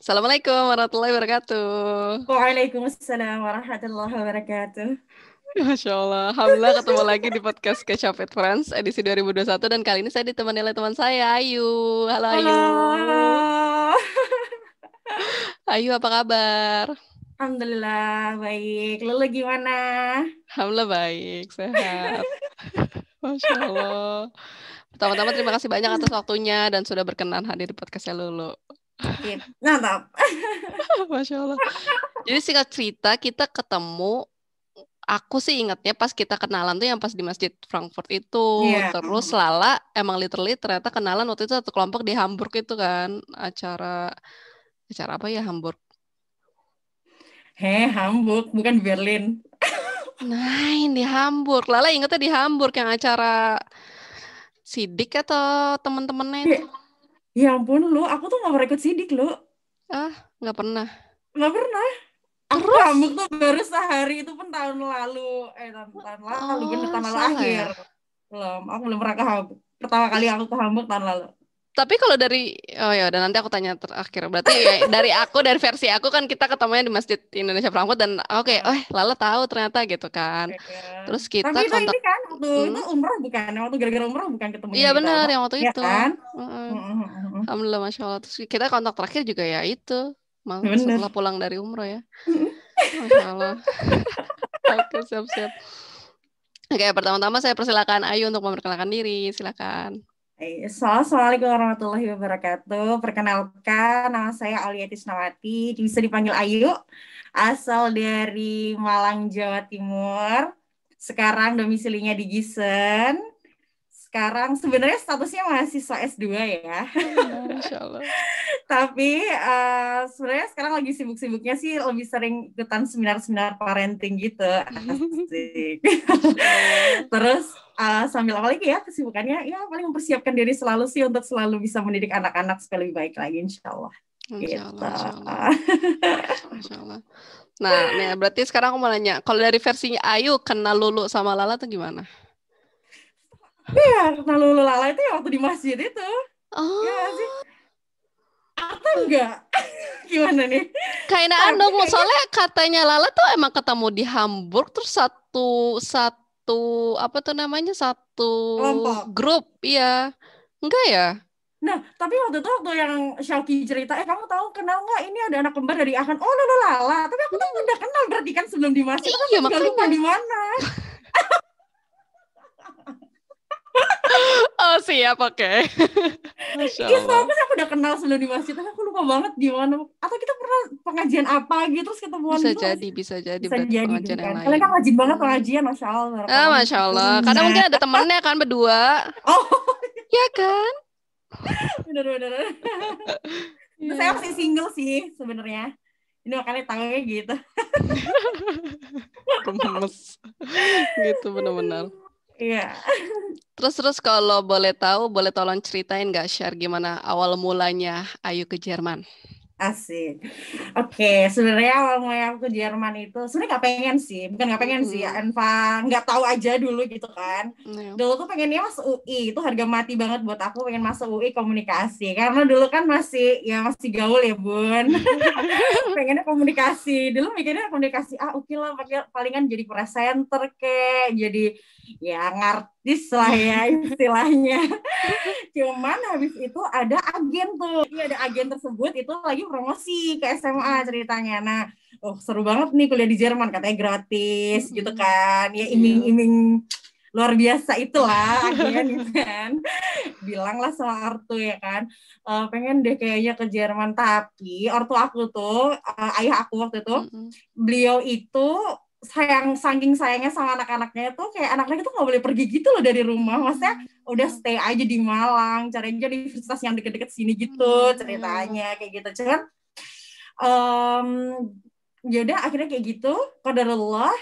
Assalamualaikum warahmatullahi wabarakatuh. Waalaikumsalam warahmatullahi wabarakatuh. Masya Allah. Alhamdulillah ketemu lagi di podcast Kecapet Friends edisi 2021 dan kali ini saya ditemani oleh teman saya, Ayu. Halo Ayu. Halo. Ayu apa kabar? Alhamdulillah baik. Lalu gimana? Alhamdulillah baik, sehat. Masya Allah. Pertama-tama terima kasih banyak atas waktunya dan sudah berkenan hadir di podcastnya Lulu. Mantap. Masya Allah. Jadi singkat cerita kita ketemu. Aku sih ingatnya pas kita kenalan tuh yang pas di Masjid Frankfurt itu. Iya. Terus Lala emang literally ternyata kenalan waktu itu satu kelompok di Hamburg itu kan. Acara apa ya Hamburg? Hamburg, bukan Berlin. Nah, di Hamburg. Lala ingetnya di Hamburg yang acara Sidik atau teman-temannya itu. Ya ampun lu, aku tuh gak pernah ikut sidik lu. Nggak pernah. Gak pernah. Aku ke Hamburg tuh baru sehari, itu pun tahun lalu. Tahun lalu, bener tahun lalu akhir. Ya? Aku belum pernah ke Hamburg. Pertama kali aku ke Hamburg tahun lalu. Tapi kalau dari, dan nanti aku tanya terakhir. Berarti ya, dari versi aku kan kita ketemunya di Masjid Indonesia Frankfurt dan oke, Lala tahu ternyata gitu kan. Terus kita Tapi itu kontak. ini kan waktu itu umroh bukan? Waktu gara-gara umroh bukan ketemu Iya benar yang waktu ya itu. Kan? Alhamdulillah Masya Allah. Terus kita kontak terakhir juga ya itu. Bener. Setelah pulang dari umroh ya. Masya Allah. Oke, siap-siap. Oke, pertama-tama saya persilakan Ayu untuk memperkenalkan diri. Silakan. Assalamualaikum warahmatullahi wabarakatuh. Perkenalkan, nama saya Aulia Tisnawati, bisa dipanggil Ayu, asal dari Malang, Jawa Timur. Sekarang domisilinya di Gisen. Sekarang sebenarnya statusnya mahasiswa S2 ya. Masya Allah. Tapi sebenarnya sekarang lagi sibuk-sibuknya sih lebih sering ikutan seminar-seminar parenting gitu. Asik. Terus sambil apa lagi ya kesibukannya? Ya paling mempersiapkan diri selalu sih untuk selalu bisa mendidik anak-anak supaya lebih baik lagi insya Allah. Masya Allah. Nah, nih, berarti sekarang aku mau nanya, kalau dari versinya Ayu kenal Lulu sama Lala tuh gimana? Iya, kenal Lulu Lala itu ya waktu di masjid itu. Ya sih. Atau enggak? Gimana nih? Kayaknya soalnya katanya Lala tuh emang ketemu di Hamburg terus satu apa tuh namanya satu kelompok grup, iya. Enggak ya? Nah, tapi waktu itu yang Syauki cerita, kamu tahu kenal nggak ini ada anak kembar dari Akan? Oh, Lala. Tapi aku tuh udah kenal berarti kan sebelum di masjid. Iya, makanya. Di mana? Oh, siap, oke. Iya, aku udah kenal sebelum di masjid, tapi aku lupa banget di mana. Atau kita pernah pengajian apa gitu, terus ketemuan bisa gitu. Bisa jadi pengajian yang lain. Kalian kan rajin banget pengajian, Masya Allah. Masya Allah. Kadang mungkin ada temennya kan berdua. Oh, ya kan? Bener. Saya masih single sih sebenarnya. Ini makanya tahunya gitu. Gemes. Gitu benar-benar. Iya. Terus kalau boleh tahu, boleh tolong ceritain nggak, share gimana awal mulanya Ayu ke Jerman? Asik. Oke, sebenarnya awal mulai aku ke Jerman itu sebenarnya nggak pengen sih, Enva nggak tahu aja dulu gitu kan. Dulu tuh pengennya masuk UI, itu harga mati banget buat aku pengen masuk UI komunikasi karena dulu kan masih gaul ya Bun. Pengennya komunikasi, dulu mikirnya komunikasi oke lah, palingan jadi presenter jadi ya ngartis lah ya istilahnya. Cuman habis itu ada agen tuh, ada agen tersebut itu lagi promosi ke SMA ceritanya. Nah, seru banget nih kuliah di Jerman, katanya gratis gitu kan. Ya iming-iming luar biasa itulah agen gitu kan. Bilanglah sama ortu ya kan, pengen deh kayaknya ke Jerman. Tapi ortu aku tuh, ayah aku waktu itu, beliau itu saking sayangnya sama anak-anaknya tuh kayak anak-anaknya tuh nggak boleh pergi gitu loh dari rumah. Maksudnya udah stay aja di Malang, cari aja di universitas yang deket-deket sini gitu ceritanya kayak gitu. Cuman yaudah akhirnya kayak gitu. Qadarullah,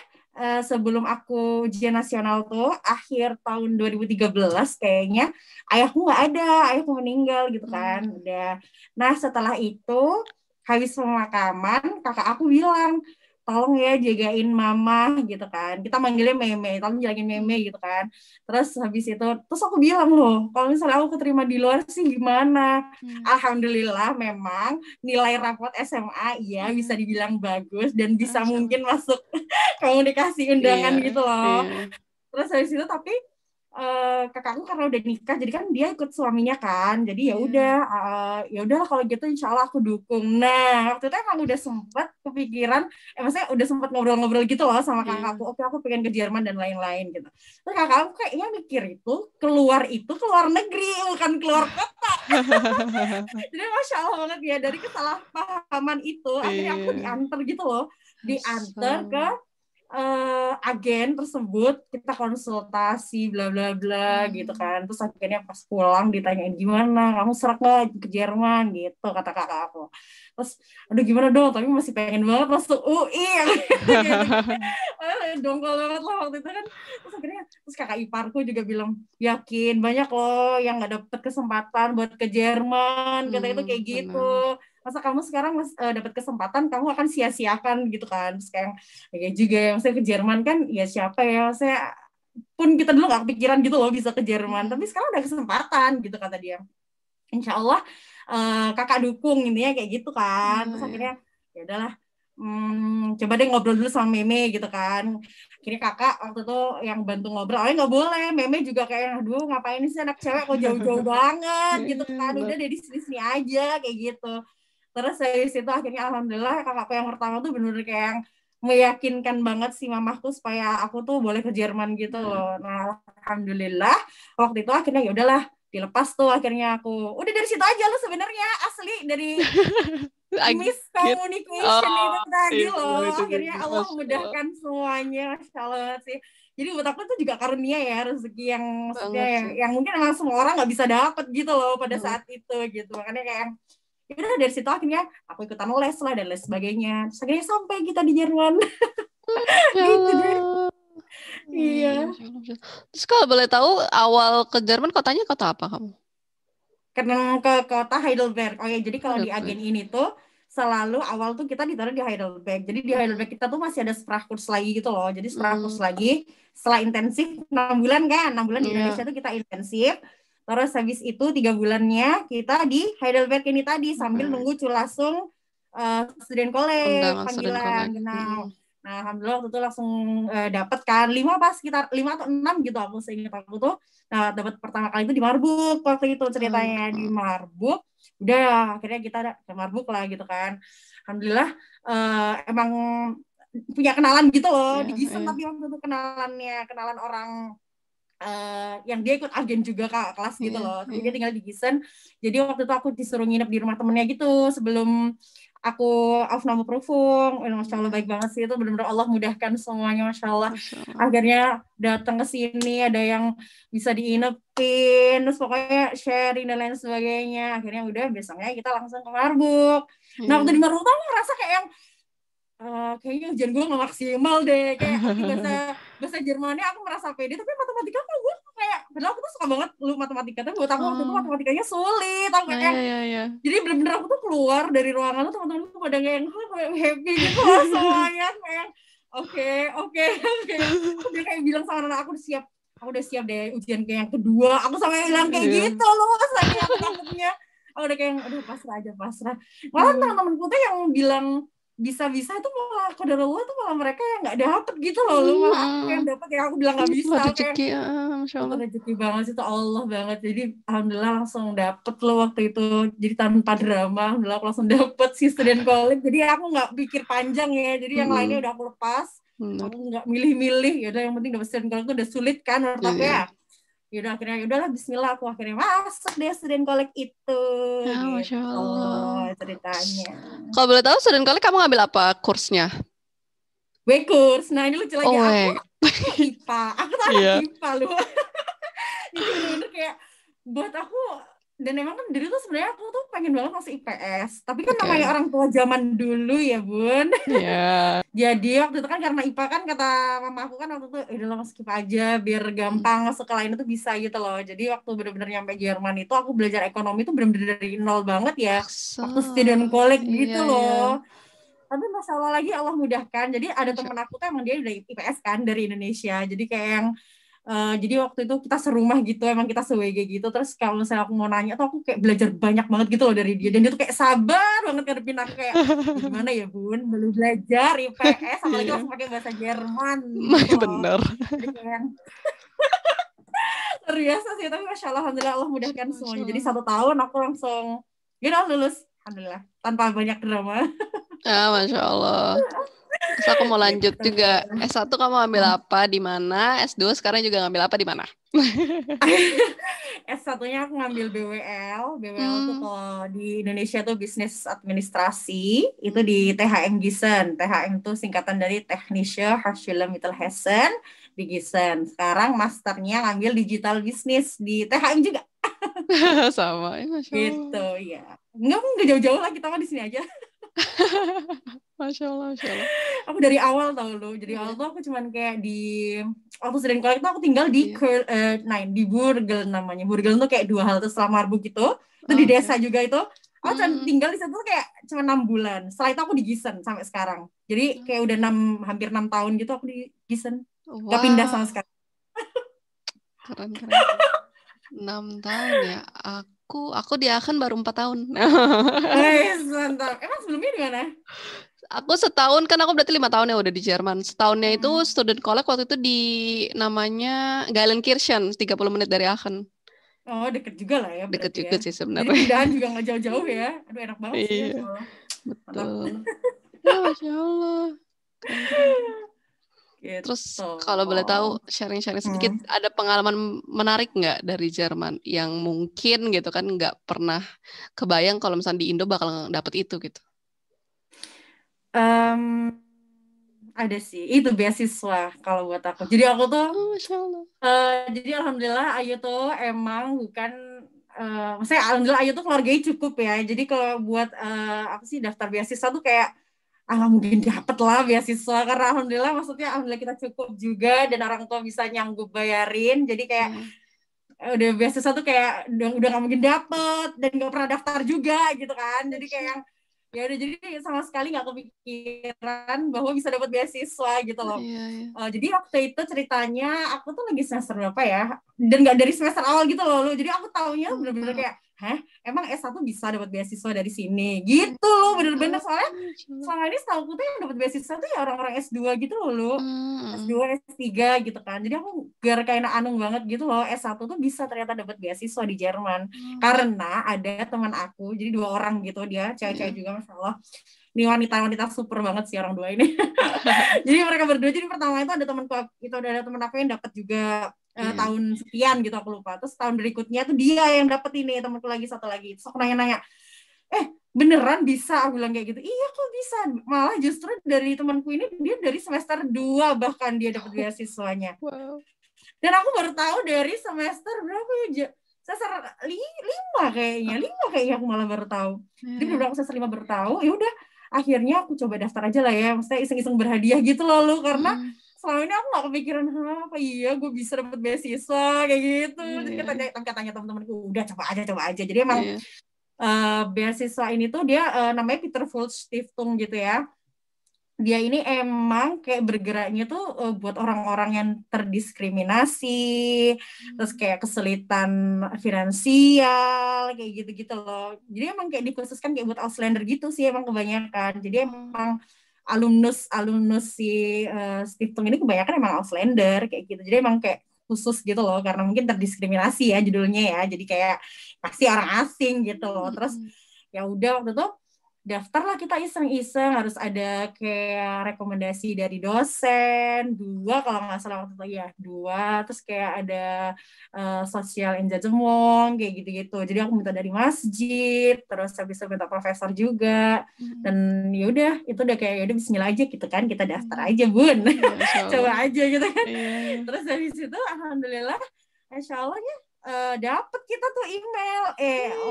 sebelum aku ujian nasional tuh akhir tahun 2013 kayaknya ayahku nggak ada, ayahku meninggal gitu kan. Udah. Nah setelah itu habis pemakaman kakak aku bilang, tolong ya jagain mama gitu kan. Kita manggilnya Meme, tolong jagain Meme gitu kan. Terus habis itu, terus aku bilang loh, kalau misalnya aku keterima di luar sih gimana? Alhamdulillah memang nilai rapot SMA ya bisa dibilang bagus dan bisa mungkin masuk komunikasi undangan gitu loh. Terus habis itu tapi kakakku karena udah nikah jadi kan dia ikut suaminya kan, jadi ya udah kalau gitu insya Allah aku dukung. Nah waktu itu emang udah sempet kepikiran, maksudnya udah sempet ngobrol-ngobrol gitu loh sama kakakku, oke aku pengen ke Jerman dan lain-lain gitu. Terus kakakku kayaknya mikir itu keluar negeri bukan keluar kota. Jadi masya Allah banget ya, dari kesalahpahaman itu akhirnya aku diantar gitu loh, diantar ke agen tersebut, kita konsultasi bla bla bla gitu kan. Terus akhirnya pas pulang ditanyain gimana kamu serak nggak ke Jerman gitu kata kakak aku. Terus aduh gimana dong, tapi masih pengen banget masuk UI dongkol banget lah waktu itu kan. Terus akhirnya kakak iparku juga bilang yakin banyak loh yang nggak dapet kesempatan buat ke Jerman, kata itu kayak gitu. Masa kamu sekarang dapat kesempatan kamu akan sia-siakan gitu kan. Terus kayak juga ya, maksudnya ke Jerman kan ya siapa ya, saya pun kita dulu gak kepikiran gitu loh bisa ke Jerman, tapi sekarang ada kesempatan gitu kata dia. Insya Allah kakak dukung intinya kayak gitu kan. Terus akhirnya ya udahlah, coba deh ngobrol dulu sama Meme gitu kan. Akhirnya kakak waktu itu yang bantu ngobrol, nggak boleh, Meme juga kayak aduh ngapain sih anak cewek kok jauh-jauh banget gitu kan, udah deh di sini aja kayak gitu. Terus dari situ akhirnya alhamdulillah kakakku yang pertama tuh bener-bener kayak yang meyakinkan banget si mamaku supaya aku tuh boleh ke Jerman gitu loh. Nah alhamdulillah waktu itu akhirnya ya udahlah dilepas tuh, akhirnya aku udah dari situ aja lo sebenarnya asli dari miscommunication itu tadi loh. Akhirnya Allah mudahkan semuanya, masya Allah sih. Jadi buat aku tuh juga karunia ya, rezeki yang maksudnya yang mungkin emang semua orang nggak bisa dapet gitu loh pada saat itu gitu. Makanya kayak udah dari situ akhirnya aku ikutan les lah dan les sebagainya. Terus akhirnya sampai kita di Jerman. Gitu deh. Iya. Terus kalau boleh tahu awal ke Jerman kotanya kota apa kamu? Karena ke kota Heidelberg. Oh ya, jadi kalau di agen ini tuh selalu awal tuh kita ditaruh di Heidelberg. Jadi di Heidelberg kita tuh masih ada Sprachkurs lagi gitu loh. Jadi Sprachkurs lagi setelah intensif 6 bulan kan. 6 bulan di Indonesia tuh kita intensif. Terus habis itu 3 bulannya kita di Heidelberg ini tadi sambil nunggu langsung student college panggilan. Nah, alhamdulillah waktu itu langsung dapat kan 5 atau 6 gitu aku seingat aku tuh. Nah, dapat pertama kali itu di Marburg waktu itu ceritanya di Marburg. Udah akhirnya kita ke Marburg lah gitu kan. Alhamdulillah emang punya kenalan gitu loh di Gießen, tapi waktu itu kenalan orang yang dia ikut agen juga kak kelas gitu loh. Tapi dia tinggal di Gießen. Jadi waktu itu aku disuruh nginep di rumah temennya gitu sebelum aku Aufnahmeprüfung. Masya Allah baik banget sih, itu benar-benar Allah mudahkan semuanya, Masya Allah. Akhirnya datang ke sini, ada yang bisa diinepin, terus pokoknya sharing dan lain sebagainya. Akhirnya udah besoknya kita langsung ke Marburg. Nah waktu di Marburg aku ngerasa kayak yang kayaknya ujian gue gak maksimal deh, kayak bahasa Jermannya aku merasa pede, tapi matematika kok gue kayak, padahal aku tuh suka banget lu matematika, tapi buat aku waktu itu matematikanya sulit, aku kayak jadi bener-bener aku tuh keluar dari ruangan tuh teman-teman tuh pada kayak happy gitu loh semuanya, kayak oke. Dia kayak bilang sama anak aku udah siap deh ujian kayak yang kedua, aku sampai bilang kayak gitu loh, saking aku takutnya, aku udah kayak aduh pasrah. Malah teman-temanku tuh yang bilang bisa-bisa itu malah qadarullah tuh malah mereka yang nggak dapet gitu loh, lu malah aku yang dapet yang aku bilang nggak bisa, rezeki, Masya Allah. Rezeki banget sih, itu Allah banget. Jadi alhamdulillah langsung dapet loh waktu itu, jadi tanpa drama alhamdulillah aku langsung dapet si student college. Jadi aku nggak pikir panjang ya, jadi yang lainnya udah aku lepas, aku nggak milih-milih, ya udah yang penting dapet student college itu udah sulit kan menurut aku ya. Yaudah akhirnya udahlah bismillah aku akhirnya masuk deh student college itu. Masya Allah ceritanya. Kalau boleh tahu student college kamu ngambil apa kursnya? W-kurs. Nah ini lucu lagi, aku IPA. Aku tuh anak IPA loh. Jadi bener-bener kayak buat aku, dan emang kan dulu tuh sebenarnya aku tuh pengen banget masuk IPS, tapi kan namanya orang tua zaman dulu ya bun. Jadi waktu itu kan karena IPA kan kata mama aku kan waktu itu udah masuk IPA aja biar gampang masuk ke lain itu bisa gitu loh. Jadi waktu bener-bener nyampe Jerman itu aku belajar ekonomi tuh bener-bener dari nol banget ya, waktu student college gitu loh. Tapi masalah lagi Allah mudahkan. Jadi ada temen aku tuh emang dia udah IPS kan dari Indonesia. Jadi kayak yang jadi waktu itu kita serumah gitu, emang kita se-WG gitu. Terus kalau misalnya aku mau nanya tuh aku kayak belajar banyak banget gitu loh dari dia. Dan dia tuh kayak sabar banget ngadepin aku kayak gimana ya Bun, belum belajar IPS apalagi langsung pakai bahasa Jerman gitu loh. Bener. Jadi kayak terbiasa sih, tapi Masya Allah, Alhamdulillah Allah mudahkan semuanya. Jadi 1 tahun aku langsung lulus, Alhamdulillah, tanpa banyak drama. Masya Allah. Terus aku mau lanjut gitu. juga. S1 kamu ambil apa, di mana? S2 sekarang juga ngambil apa, di mana? S1-nya aku ngambil BWL. BWL tuh kalau di Indonesia tuh bisnis administrasi. Itu di THM Gießen. THM tuh singkatan dari Technische Hochschule Mittelhessen di Gießen. Sekarang masternya ngambil digital business di THM juga. Sama, Masya Allah. Gitu, ya. Nggak jauh-jauh lah, kita mah di sini aja. Masya Allah, Masya Allah. Aku dari awal tau lo, jadi awal tuh aku cuman kayak waktu student college tuh aku tinggal di di Burgel namanya. Burgel tuh kayak 2 halte setelah Marburg gitu. Itu di desa juga itu. Aku cuman tinggal di situ tuh kayak cuma 6 bulan. Setelah itu aku di Gießen sampai sekarang. Jadi kayak udah hampir 6 tahun gitu aku di Gießen. Gak pindah sama sekali. Keren. 6 tahun ya. Aku di Aachen baru 4 tahun. Mantap. Emang sebelumnya di mana? Aku setahun, kan aku berarti 5 tahun ya udah di Jerman. Setahunnya itu student college waktu itu di namanya Geilenkirchen, 30 menit dari Aachen. Oh, deket juga lah ya. Deket juga sih sebenarnya. Jadi pindahan juga nggak jauh-jauh ya. Aduh, enak banget sih. Iya, betul. Ya, Masya Allah. Gitu. Terus kalau boleh tahu, sharing-sharing sedikit, ada pengalaman menarik nggak dari Jerman yang mungkin gitu kan nggak pernah kebayang kalau misalnya di Indo bakal dapet itu gitu? Ada sih, itu beasiswa kalau buat aku. Jadi aku tuh, Masya Allah. Jadi alhamdulillah Ayu tuh emang bukan, maksudnya alhamdulillah Ayu tuh keluarganya cukup ya. Jadi kalau buat apa sih daftar beasiswa tuh kayak mungkin dapet lah beasiswa, karena alhamdulillah kita cukup juga dan orang tua bisa nyanggup bayarin. Jadi kayak udah beasiswa tuh kayak udah nggak mungkin dapet dan nggak pernah daftar juga gitu kan. Jadi kayak ya udah, jadi sama sekali nggak kepikiran bahwa bisa dapat beasiswa gitu loh. Jadi waktu itu ceritanya aku tuh lagi semester berapa ya, dan nggak dari semester awal gitu loh. Jadi aku taunya bener-bener kayak emang S1 bisa dapat beasiswa dari sini gitu loh, bener-bener. Soalnya selama ini setahu tuh yang dapat beasiswa tuh ya orang-orang S2 gitu loh, S2, S3 gitu kan. Jadi aku kayak anung banget gitu loh, S1 tuh bisa ternyata dapat beasiswa di Jerman. Karena ada teman aku, jadi 2 orang gitu, dia cewek-cewek juga, Masya Allah. Ini wanita-wanita super banget sih orang 2 ini. Jadi mereka berdua, jadi pertama itu ada teman aku yang dapat juga tahun sekian gitu, aku lupa. Terus tahun berikutnya tuh dia yang dapet ini, temanku lagi satu lagi. Terus aku nanya-nanya, beneran bisa? Aku bilang kayak gitu. Iya, kok bisa? Malah justru dari temanku ini, dia dari semester 2 bahkan dia dapat beasiswanya. Dan aku baru tahu dari semester berapa ya? Semester 5 kayaknya aku malah baru tahu. Jadi baru aku semester 5 baru tahu. Ya udah, akhirnya aku coba daftar aja lah ya. Maksudnya iseng-iseng berhadiah gitu loh lu, karena selama ini aku gak kepikiran apa iya gue bisa dapat beasiswa kayak gitu. Jadi katanya teman-temanku, udah coba aja. Jadi emang beasiswa ini tuh dia namanya Peter Fulch Stiftung gitu ya. Dia ini emang kayak bergeraknya tuh buat orang-orang yang terdiskriminasi, terus kayak kesulitan finansial, kayak gitu-gitu loh. Jadi emang kayak dikhususkan kayak buat Auslander gitu sih emang kebanyakan. Jadi emang alumnus si Stiftung ini kebanyakan emang Auslander kayak gitu. Jadi emang kayak khusus gitu loh, karena mungkin terdiskriminasi ya judulnya ya. Jadi kayak pasti orang asing gitu loh. Terus ya udah waktu itu daftar lah kita iseng-iseng, harus ada kayak rekomendasi dari dosen 2 kalau nggak salah waktu itu ya, 2, terus kayak ada sosial engagement kayak gitu-gitu. Jadi aku minta dari masjid, terus habis itu minta profesor juga, dan ya udah itu udah kayak ya udah bismillah aja gitu kan, kita daftar aja Bun, coba aja gitu kan. Terus habis itu alhamdulillah Insya Allah ya dapet kita tuh email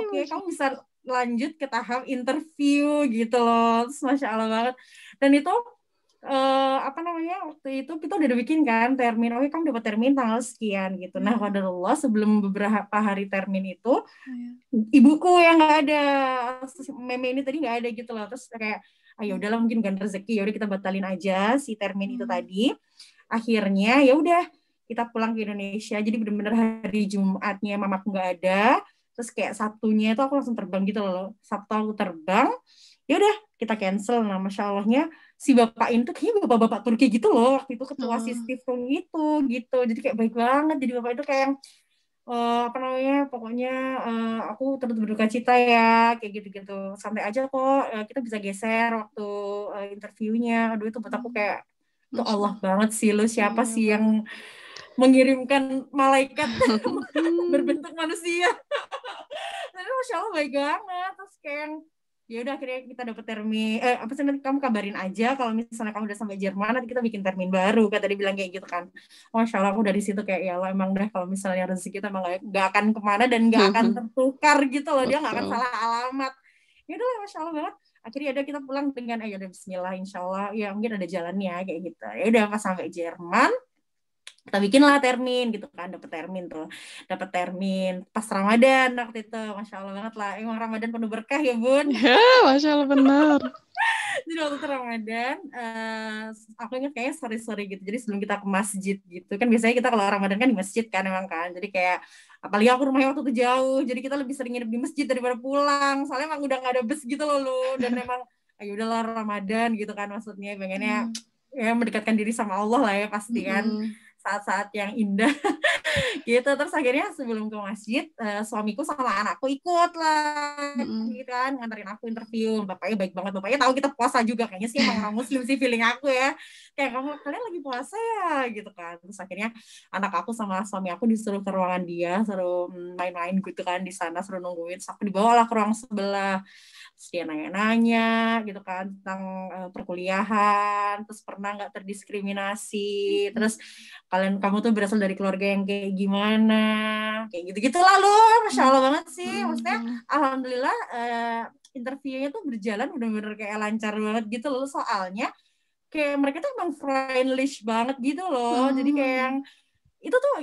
oke, kamu bisa lanjut ke tahap interview gitu loh. Terus Masya Allah banget. Dan itu waktu itu kita udah bikin kan termin, oke kamu dapat termin tanggal sekian gitu. Nah qadarullah sebelum beberapa hari termin itu ibuku yang nggak ada, meme ini tadi nggak ada gitu loh. Terus kayak ya udahlah mungkin bukan rezeki, ya udah kita batalin aja si termin itu tadi. Akhirnya ya udah kita pulang ke Indonesia. Jadi benar-benar hari Jumatnya mamaku nggak ada. Terus kayak Sabtunya itu aku langsung terbang gitu loh. Sabtu aku terbang. Ya udah kita cancel. Nah, Masya Allahnya si bapak itu kayaknya bapak-bapak Turki gitu loh. Waktu itu ketua sistem itu gitu. Jadi kayak baik banget. Jadi bapak itu kayak apa namanya, pokoknya aku turut berduka cita ya, kayak gitu-gitu. Sampai aja kok kita bisa geser waktu interviewnya. Aduh itu buat aku kayak itu Allah banget sih, lu siapa sih yang mengirimkan malaikat berbentuk manusia. Tapi Masya Allah baik banget. Terus kayak ya udah akhirnya kita dapet termin, apa sih, nanti kamu kabarin aja kalau misalnya kamu udah sampai Jerman, nanti kita bikin termin baru, kata dia bilang kayak gitu kan. Masya Allah aku dari situ kayak ya Allah emang deh kalau misalnya rezeki kita emang gak akan kemana dan gak akan tertukar gitu loh, dia gak akan salah alamat. Ya udah Masya Allah banget. Akhirnya ada kita pulang dengan ya udah Bismillah, insya Allah ya mungkin ada jalannya kayak gitu. Ya udah pas sampai Jerman kita bikin lah termin gitu kan, dapet termin pas Ramadan waktu itu. Masya Allah banget lah, emang Ramadan penuh berkah ya Bun. Ya Masya Allah benar. Jadi waktu itu Ramadan aku ingat kayaknya sore gitu, jadi sebelum kita ke masjid gitu kan, biasanya kita kalau Ramadan kan di masjid kan emang kan, jadi kayak apalagi aku rumahnya waktu itu jauh, jadi kita lebih sering nginep di masjid daripada pulang, soalnya emang udah gak ada bus gitu loh, dan emang ayo udahlah Ramadan gitu kan, maksudnya pengennya ya mendekatkan diri sama Allah lah ya pasti kan, saat-saat yang indah gitu. Terus akhirnya sebelum ke masjid suamiku sama anakku ikut lah gitu kan, nganterin aku interview. Bapaknya baik banget, bapaknya tahu kita puasa juga, kayaknya sih emang orang muslim sih feeling aku ya, kayak kalian lagi puasa ya gitu kan. Terus akhirnya anak aku sama suami aku disuruh ke ruangan dia, suruh main-main gitu kan di sana, suruh nungguin. Terus aku dibawa lah ke ruang sebelah. Terus dia nanya-nanya gitu kan tentang perkuliahan, terus pernah nggak terdiskriminasi, terus kamu tuh berasal dari keluarga yang kayak gimana, kayak gitu-gitu lah lo. Masya Allah banget sih, maksudnya alhamdulillah interviewnya tuh berjalan bener-bener kayak lancar banget gitu loh, soalnya kayak mereka tuh emang friendly banget gitu loh, jadi kayak yang itu tuh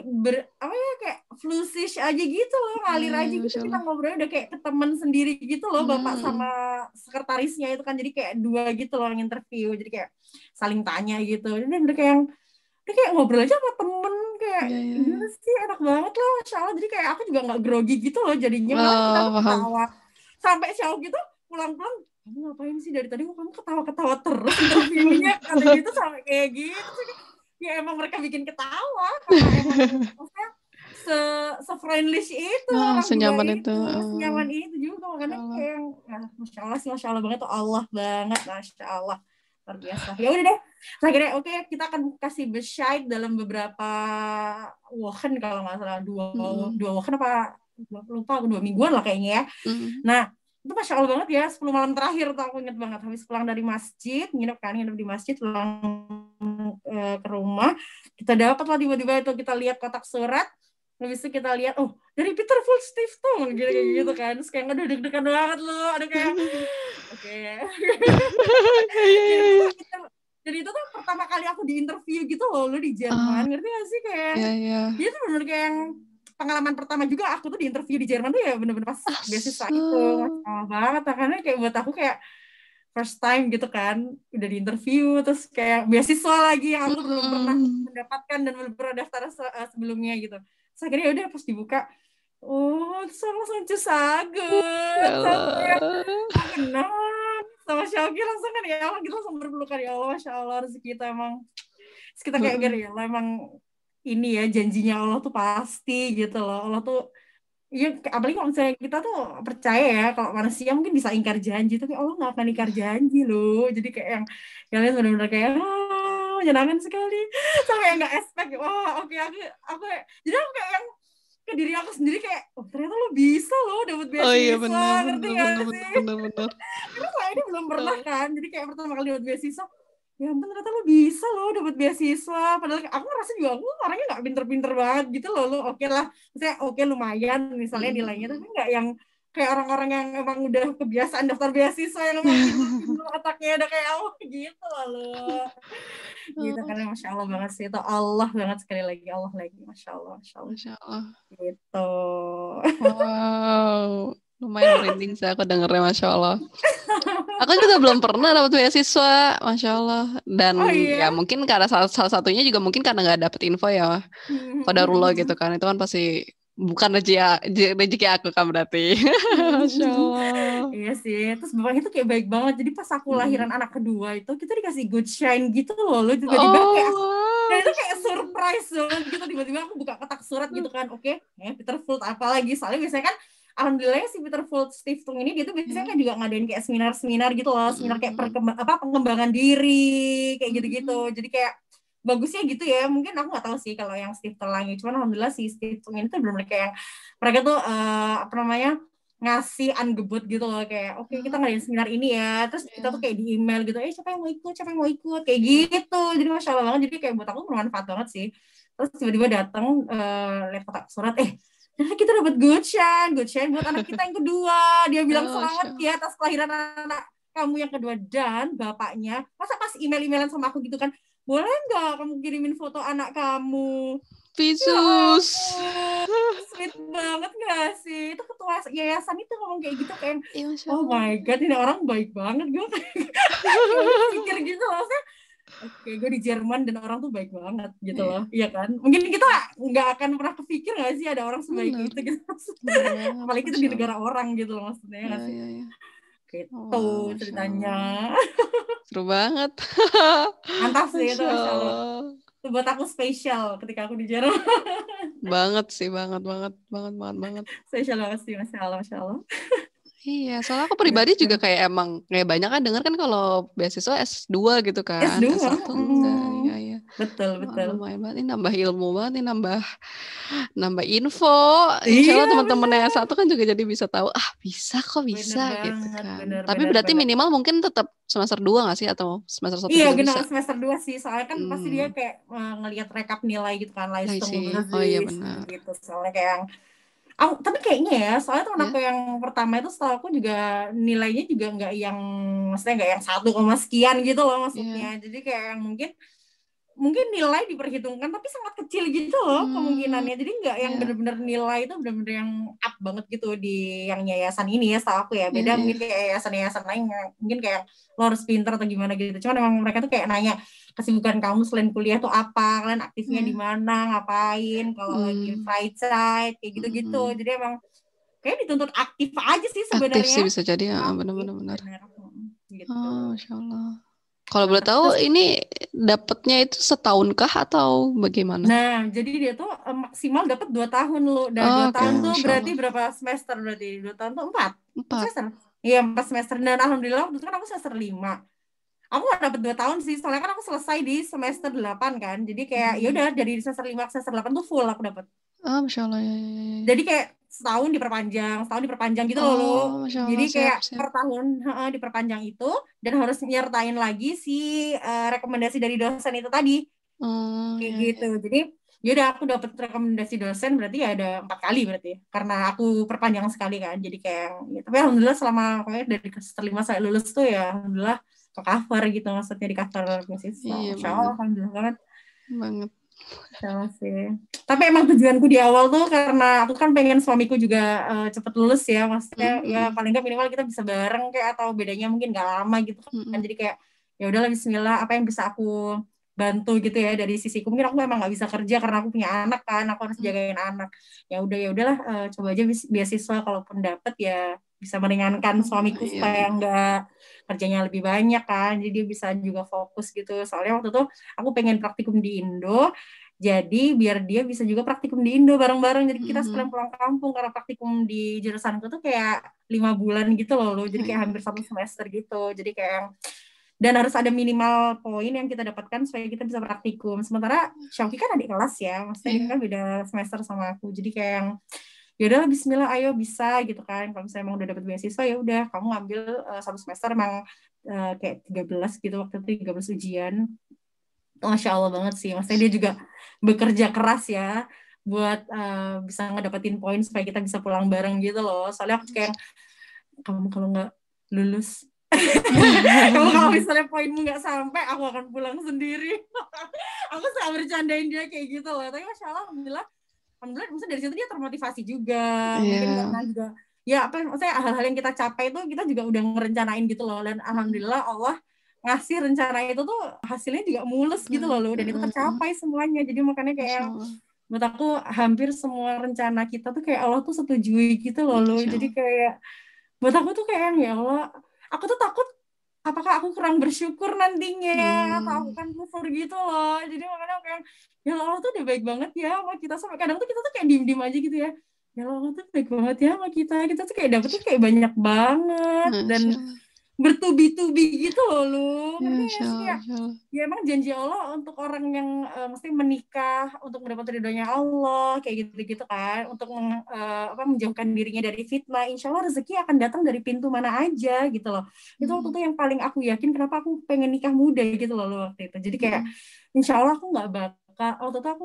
kayak flusish aja gitu loh, ngalir aja gitu, kita ngobrolnya udah kayak ke teman sendiri gitu loh, bapak sama sekretarisnya itu kan, jadi kayak dua gitu loh yang interview, jadi kayak saling tanya gitu, dan udah kayak ngobrol aja sama temen, kayak gimana sih, enak banget loh Masya Allah. Jadi kayak aku juga gak grogi gitu loh jadinya, malah kita tuh ketawa sampai Syau gitu, pulang-pulang kamu ngapain sih dari tadi, kamu ketawa-ketawa terus interviewnya kata gitu, sampai kayak gitu. Ya emang mereka bikin ketawa karena emang maksudnya se-friendly itu, senyaman itu juga, makanya kayak Masya Allah banget tuh, Allah banget, Masya Allah luar biasa. Ya udah deh, akhirnya oke, kita akan kasih Bescheid dalam beberapa Wochen kalau nggak salah, dua Wochen apa lupa, 2 mingguan lah kayaknya ya. Nah itu Masya Allah banget ya, 10 malam terakhir tuh aku inget banget, habis pulang dari masjid, nginep di masjid, pulang ke rumah, kita dapat lah tiba-tiba itu, kita lihat kotak surat, habis itu kita lihat dari Peter Full Stiftung gitu kan, terus kayak udah deg-degan banget loh, ada kayak oke. Jadi itu tuh pertama kali aku di interview gitu loh, lu di Jerman, ngerti gak sih, kayak dia tuh bener kayak yang pengalaman pertama juga aku tuh di interview di Jerman tuh ya, bener-bener pas beasiswa itu, masalah banget, karena kayak buat aku kayak first time gitu kan, udah di interview, terus kayak beasiswa lagi yang aku belum pernah mendapatkan dan belum pernah daftar sebelumnya gitu. Terus akhirnya udah pas dibuka, terus langsung cusaget, sampai benar sama Syauki langsung kan, ya Allah, kita langsung berpelukan, ya Allah Masya Allah rezeki kita emang, terus kita kayak ya Allah emang ini ya janjinya Allah tuh pasti gitu loh, Allah tuh ya, apalagi kalau misalnya kita tuh percaya ya kalau manusia mungkin bisa ingkar janji, tapi Allah nggak akan ingkar janji loh. Jadi kayak yang kalian benar-benar kayak menyenangkan sekali, sampai nggak expect, oke, aku jadi aku kayak yang ke diri aku sendiri kayak ternyata lo bisa loh dapat beasiswa, ngerti nggak sih? Karena saya ini belum pernah kan, jadi kayak pertama kali dapat beasiswa, ya ampun ternyata lo bisa loh dapat beasiswa, padahal aku ngerasa juga aku orangnya nggak pinter-pinter banget gitu loh, lo oke lah, misalnya lumayan misalnya nilainya, tapi nggak yang kayak orang-orang yang emang udah kebiasaan daftar beasiswa yang emang pinter otaknya udah kayak gitu loh lo. Gitu kan, Masya Allah banget sih itu, Allah banget, sekali lagi Allah lagi, Masya Allah gitu. Wow, lumayan merinding sih aku dengernya, Masya Allah. Aku juga belum pernah dapat beasiswa, Masya Allah. Dan ya mungkin karena salah satunya juga mungkin karena nggak dapet info ya. Qadarullah gitu kan. Itu kan pasti bukan rezeki aku kan berarti. Masya Allah. Iya sih. Terus bapaknya tuh kayak baik banget. Jadi pas aku lahiran anak kedua itu, kita dikasih good shine gitu loh. Lu tiba-tiba kayak, dan itu kayak surprise banget gitu. Tiba-tiba aku buka kotak surat gitu kan. Oke, Peter Folt apalagi. Soalnya biasanya kan alhamdulillah si Peter Folt Stiftung ini dia tuh biasanya kan juga ngadain kayak seminar-seminar gitu loh, seminar kayak pengembangan diri kayak gitu-gitu. Jadi kayak bagusnya gitu ya. Mungkin aku nggak tahu sih kalau yang Stiftung Langi, cuman alhamdulillah si Stiftung ini tuh belum kayak yang mereka tuh ngasih ungebut gitu loh, kayak oke, kita ngadain seminar ini ya, terus kita tuh kayak di email gitu, siapa yang mau ikut kayak gitu. Jadi Masya Allah banget, jadi kayak buat aku bermanfaat banget sih. Terus tiba-tiba datang lihat kotak surat, kita dapat good shine buat anak kita yang kedua. Dia bilang selamat ya atas kelahiran anak kamu yang kedua. Dan bapaknya masa pas email-emailan sama aku gitu kan, boleh nggak kamu kirimin foto anak kamu? Pisus. Sweet banget nggak sih? Itu ketua yayasan itu ngomong kayak gitu kan. Oh my god, ini orang baik banget. Gue pikir gitu loh. Oke, gue di Jerman dan orang tuh baik banget gitu loh, iya kan? Mungkin kita nggak akan pernah kepikir nggak sih ada orang sebaik itu gitu, apalagi itu di negara orang gitu loh maksudnya, nggak sih? Gitu ceritanya. Seru banget. Mantap sih itu, Masya Allah. Itu buat aku spesial ketika aku di Jerman. Banget sih, banget. Spesial banget sih, Masya Allah. Iya, soalnya aku pribadi juga kayak emang kayak banyak kan dengar kan kalau beasiswa S2 gitu kan. S2 S1 enggak. Iya. Betul. Lumayan banget, ini nambah ilmu banget, ini nambah info. Insya Allah teman-teman yang S1 kan juga jadi bisa tahu, bisa bener gitu banget, kan. bener, tapi berarti minimal mungkin tetap semester 2 nggak sih, atau semester 1 iya, juga benar, bisa? semester 2 sih, soalnya kan pasti dia kayak ngelihat rekap nilai gitu kan, iya benar. Gitu. Soalnya kayak tapi kayaknya ya, soalnya teman aku yang pertama itu setahu aku juga nilainya juga nggak yang, maksudnya nggak yang 1, sekian gitu loh maksudnya. Jadi kayak yang mungkin nilai diperhitungkan tapi sangat kecil gitu loh kemungkinannya. Jadi nggak yang benar-benar nilai itu benar-benar yang up banget gitu di yang yayasan ini ya, setahu aku ya. Beda mungkin kayak yayasan lain mungkin kayak lo harus pintar atau gimana gitu. Cuman emang mereka tuh kayak nanya kesibukan kamu selain kuliah tuh apa, kalian aktifnya di mana, ngapain, kalau lagi fight side kayak gitu-gitu. Jadi emang kayak dituntut aktif aja sih sebenarnya. Aktif sih bisa jadi ya, benar-benar. Gitu. Masya Allah. Kalau boleh tahu ini dapatnya itu setahun kah atau bagaimana? Nah, jadi dia tuh maksimal dapat 2 tahun loh. Dan 2 tahun tuh berarti berapa semester berarti? 2 tahun tuh 4 semester. Iya, 4 semester. Dan alhamdulillah waktu itu kan aku semester 5. Aku gak dapet 2 tahun sih, soalnya kan aku selesai di semester 8 kan. Jadi kayak ya udah dari semester 5 ke semester 8 tuh full aku dapet. Masya Allah. Ya. Jadi kayak setahun diperpanjang gitu loh. Jadi kayak per tahun diperpanjang itu, dan harus nyertain lagi si rekomendasi dari dosen itu tadi. Kayak gitu. Jadi yaudah aku dapet rekomendasi dosen berarti ya ada 4 kali berarti. Karena aku perpanjang sekali kan. Jadi kayak ya, tapi alhamdulillah selama dari semester 5 saya lulus tuh ya alhamdulillah ke cover gitu, maksudnya di cover beasiswa. Insya Allah alhamdulillah banget. Sama sih. Tapi emang tujuanku di awal tuh karena aku kan pengen suamiku juga cepet lulus ya, maksudnya ya paling nggak minimal kita bisa bareng kayak, atau bedanya mungkin nggak lama gitu kan. Jadi kayak ya udahlah bismillah, apa yang bisa aku bantu gitu ya dari sisiku. Mungkin aku emang nggak bisa kerja karena aku punya anak kan, aku harus jagain anak. Ya udahlah coba aja beasiswa, kalaupun dapet ya bisa meringankan suamiku supaya nggak kerjanya lebih banyak kan, jadi dia bisa juga fokus gitu. Soalnya waktu itu aku pengen praktikum di Indo, jadi biar dia bisa juga praktikum di Indo bareng-bareng, jadi kita sekalian pulang kampung, karena praktikum di jurusanku tuh kayak 5 bulan gitu loh, jadi kayak hampir 1 semester gitu. Jadi kayak dan harus ada minimal poin yang kita dapatkan supaya kita bisa praktikum. Sementara Syauki kan adik kelas ya, maksudnya dia kan beda semester sama aku, jadi kayak ya udah bismillah ayo bisa gitu kan. Kalau misalnya emang udah dapat beasiswa ya udah kamu ngambil 1 semester emang kayak 13 gitu, waktu itu 13 ujian. Masya Allah banget sih, maksudnya dia juga bekerja keras ya buat bisa ngedapetin poin supaya kita bisa pulang bareng gitu loh. Soalnya aku kayak kamu kalau nggak lulus kamu kalau misalnya poinmu nggak sampai, aku akan pulang sendiri. Aku suka bercandain dia kayak gitu loh. Tapi Masya Allah alhamdulillah maksudnya dari situ dia termotivasi juga. Mungkin karena juga ya apa maksudnya hal-hal yang kita capai itu kita juga udah ngerencanain gitu loh, dan alhamdulillah Allah ngasih rencana itu tuh hasilnya juga mulus gitu loh Lu, dan itu tercapai semuanya. Jadi makanya kayak menurut aku hampir semua rencana kita tuh kayak Allah tuh setujui gitu loh Lu. Jadi kayak buat aku tuh kayak ya Allah, aku tuh takut apakah aku kurang bersyukur nantinya atau aku kan kufur gitu loh. Jadi makanya aku kayak ya Allah tuh udah baik banget ya sama kita, sampai kadang tuh kita tuh kayak diem-diem aja gitu ya. Ya Allah tuh baik banget ya sama kita tuh kayak dapetnya kayak banyak banget dan bertubi-tubi gitu loh Lu, ngerti gak sih kayak ya emang janji Allah untuk orang yang mesti menikah untuk mendapat ridhonya Allah kayak gitu-gitu kan, untuk menjauhkan dirinya dari fitnah, insya Allah rezeki akan datang dari pintu mana aja gitu loh. Itu waktu itu yang paling aku yakin kenapa aku pengen nikah muda gitu loh waktu itu. Jadi kayak insya Allah aku nggak bakal waktu itu aku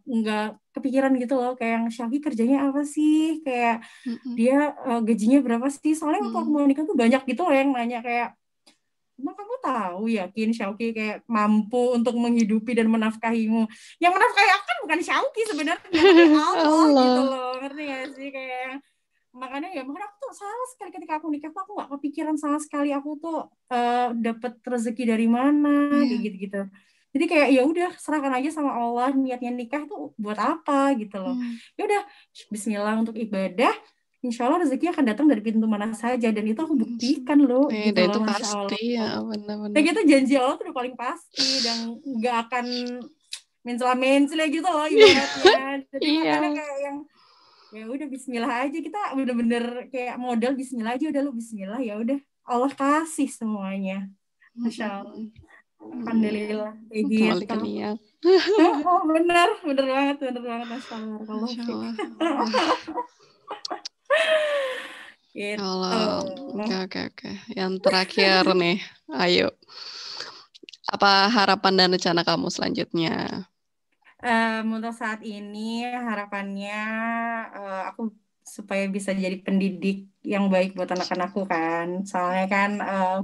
nggak kepikiran gitu loh kayak yang Syafie kerjanya apa sih, kayak dia gajinya berapa sih, soalnya waktu aku mau nikah tuh banyak gitu loh yang nanya kayak emang kamu tahu yakin Syauki kayak mampu untuk menghidupi dan menafkahimu. Yang menafkahi aku kan bukan Syauki sebenarnya, tapi Allah gitu loh, ngerti gak sih kayak makanya aku tuh sama sekali ketika aku nikah tuh aku nggak kepikiran sama sekali aku tuh dapat rezeki dari mana kayak gitu-gitu. Jadi kayak ya udah serahkan aja sama Allah, niatnya nikah tuh buat apa gitu loh. Ya udah Bismillah untuk ibadah, insya Allah rezeki akan datang dari pintu mana saja, dan itu aku buktikan loh gitu loh, Masya Allah. Ya, benar-benar. Kayak gitu janji Allah tuh udah paling pasti dan nggak akan mencela-mencela gitu loh ibaratnya. Jadi makanya kayak yang ya udah Bismillah aja, kita bener-bener kayak modal Bismillah aja, udah lu Bismillah ya udah Allah kasih semuanya. Masya Allah. Alhamdulillah kayak gitu. Oh, bener banget Masya Allah. Gitu. Oke. Yang terakhir nih, ayo. Apa harapan dan rencana kamu selanjutnya? Untuk saat ini harapannya aku supaya bisa jadi pendidik yang baik buat anak-anakku kan. Soalnya kan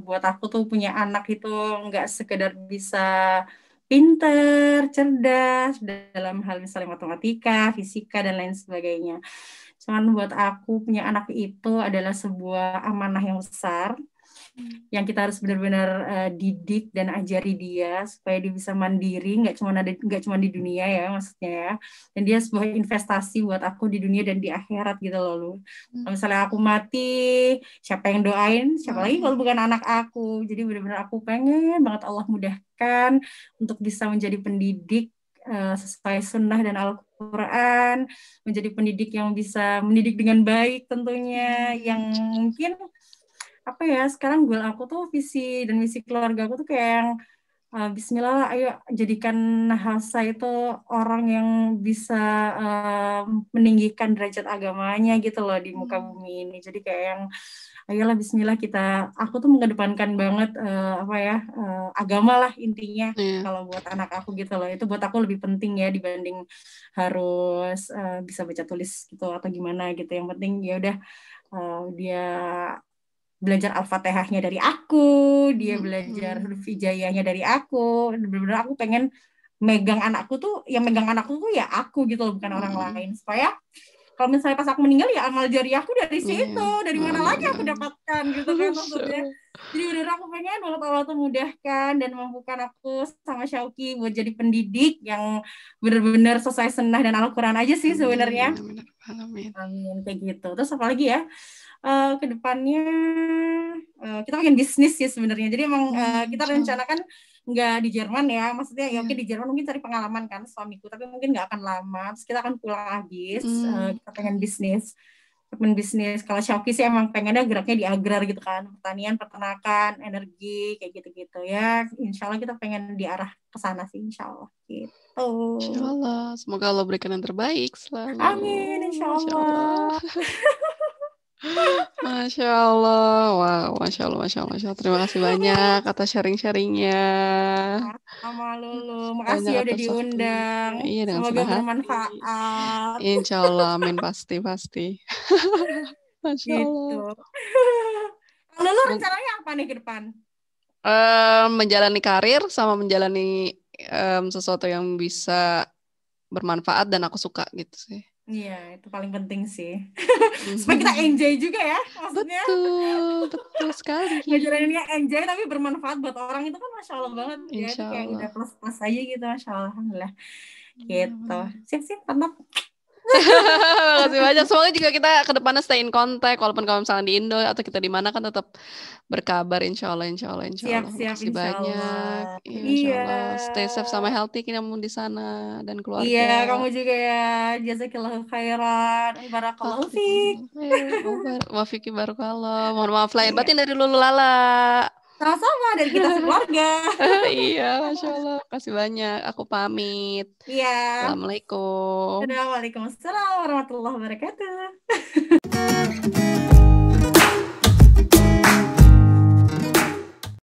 buat aku tuh punya anak itu nggak sekedar bisa pinter, cerdas dalam hal misalnya matematika, fisika, dan lain sebagainya. Cuman buat aku punya anak itu adalah sebuah amanah yang besar yang kita harus benar-benar didik dan ajari dia supaya dia bisa mandiri, nggak cuma di dunia ya maksudnya ya, dan dia sebuah investasi buat aku di dunia dan di akhirat gitu loh. Misalnya aku mati, siapa yang doain, siapa lagi kalau bukan anak aku. Jadi benar-benar aku pengen banget Allah mudahkan untuk bisa menjadi pendidik sesuai sunnah dan Al-Quran, menjadi pendidik yang bisa mendidik dengan baik tentunya, yang mungkin apa ya, sekarang goal aku tuh visi dan misi keluarga aku tuh kayak yang Bismillah ayo jadikan Hafsa itu orang yang bisa meninggikan derajat agamanya gitu loh di muka bumi ini. Jadi kayak yang ayolah Bismillah aku tuh mengedepankan banget agama lah intinya kalau buat anak aku gitu loh. Itu buat aku lebih penting ya dibanding harus bisa baca tulis gitu atau gimana gitu. Yang penting ya udah dia belajar Al-Fatihahnya dari aku, dia belajar huruf hijaiyahnya dari aku. Benar-benar aku pengen megang anakku tuh ya aku gitu loh, bukan orang lain. Supaya kalau misalnya pas aku meninggal ya amal jariahku dari situ, dari mana lagi aku dapatkan gitu kan maksudnya. Jadi benar aku pengen banget Allah tuh mudahkan dan mampukan aku sama Syauki buat jadi pendidik yang benar-benar sesuai sunnah dan Al-Quran aja sih sebenarnya. Amin kayak gitu. Terus apa lagi ya? Kedepannya kita pengen bisnis sih sebenarnya. Jadi emang kita rencanakan nggak di Jerman ya, maksudnya ya oke di Jerman mungkin cari pengalaman kan suamiku, tapi mungkin nggak akan lama. Terus kita akan pulang habis, kita pengen bisnis. Kalau Syauki sih emang pengennya geraknya di agrar gitu kan, pertanian, peternakan, energi kayak gitu-gitu ya. Insya Allah kita pengen di arah ke sana sih, insya Allah gitu. Insya Allah, semoga Allah berikan yang terbaik selalu. Amin, insya Allah. Masya Allah, wow, Masya Allah. Terima kasih banyak atas sharing-sharingnya. Sama Lulu, makasih ya udah diundang. Iya, semoga bermanfaat. Insya Allah, amin pasti. Masya Allah. Lulu rencananya apa nih ke depan? Menjalani karir sama menjalani sesuatu yang bisa bermanfaat dan aku suka gitu sih. Iya, itu paling penting sih. Supaya kita enjoy juga ya, maksudnya. Betul sekali. Ngejalaninnya enjoy tapi bermanfaat buat orang itu kan Masya Allah banget ya. Itu kayak udah plus-plus aja gitu, Masya Allah. Alhamdulillah. Gitu. Sip, mantap. Makasih banyak. Semoga juga kita ke depannya stay in contact. Walaupun kalau misalnya di Indo atau kita di mana kan tetap berkabar. Insya Allah. Siap, Makasih insya banyak. Allah. Insya Allah. Stay safe sama healthy kamu di sana dan keluarga. Iya, kamu juga ya. Jazakillahu khairan. Barakallahu fiik. Wa fiki barakallah. Mohon maaf lahir batin dari Lulu Lala. Sama-sama dari kita sekeluarga. Iya, Masya Allah. Kasih banyak. Aku pamit. Iya. Assalamualaikum. Waalaikumsalam warahmatullahi wabarakatuh.